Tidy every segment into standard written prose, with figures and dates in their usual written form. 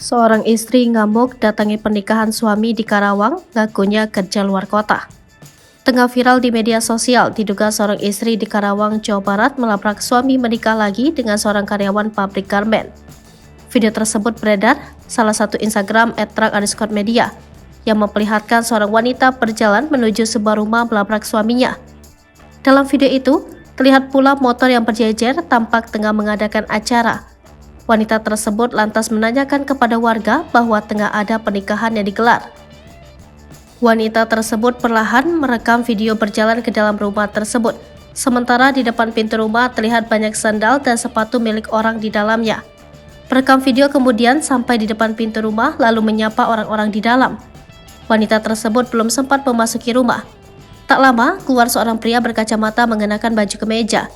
Seorang istri ngamuk datangi pernikahan suami di Karawang, ngakunya kerja luar kota. Tengah viral di media sosial, diduga seorang istri di Karawang, Jawa Barat melabrak suami menikah lagi dengan seorang karyawan pabrik garmen. Video tersebut beredar salah satu Instagram @truk_media yang memperlihatkan seorang wanita berjalan menuju sebuah rumah melabrak suaminya. Dalam video itu, terlihat pula motor yang berjejer tampak tengah mengadakan acara. Wanita tersebut lantas menanyakan kepada warga bahwa tengah ada pernikahan yang digelar. Wanita tersebut perlahan merekam video berjalan ke dalam rumah tersebut. Sementara di depan pintu rumah terlihat banyak sandal dan sepatu milik orang di dalamnya. Perekam video kemudian sampai di depan pintu rumah lalu menyapa orang-orang di dalam. Wanita tersebut belum sempat memasuki rumah. Tak lama, keluar seorang pria berkacamata mengenakan baju kemeja.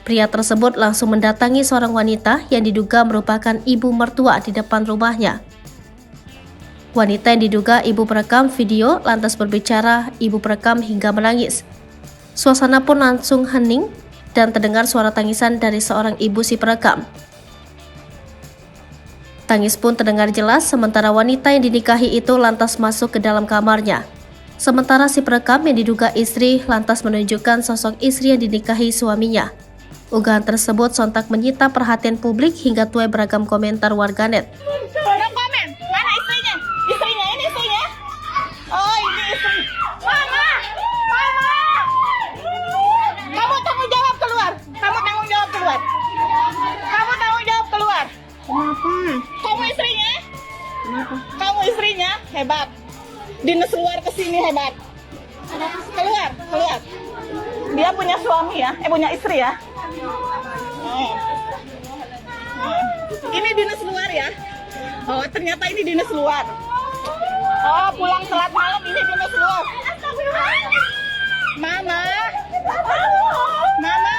Pria tersebut langsung mendatangi seorang wanita yang diduga merupakan ibu mertua di depan rumahnya. Wanita yang diduga ibu perekam video lantas berbicara ibu perekam hingga menangis. Suasana pun langsung hening dan terdengar suara tangisan dari seorang ibu si perekam. Tangis pun terdengar jelas sementara wanita yang dinikahi itu lantas masuk ke dalam kamarnya. Sementara si perekam yang diduga istri lantas menunjukkan sosok istri yang dinikahi suaminya. Unggahan tersebut sontak menyita perhatian publik hingga tuai beragam komentar warganet. Orang komen, mana istrinya? Istrinya, ini istrinya. Oh, ini istri. Mama! Mama! Kamu tanggung jawab keluar. Kamu tanggung jawab keluar. Kamu tanggung jawab keluar. Kenapa? Kamu istrinya? Kenapa? Kamu istrinya? Hebat. Dinas luar ke sini hebat. Keluar, keluar. Dia punya suami ya? Punya istri ya? Ini dinas luar ya? Oh, ternyata ini dinas luar. Oh, pulang telat malam ini dinas luar. Mama, Mama,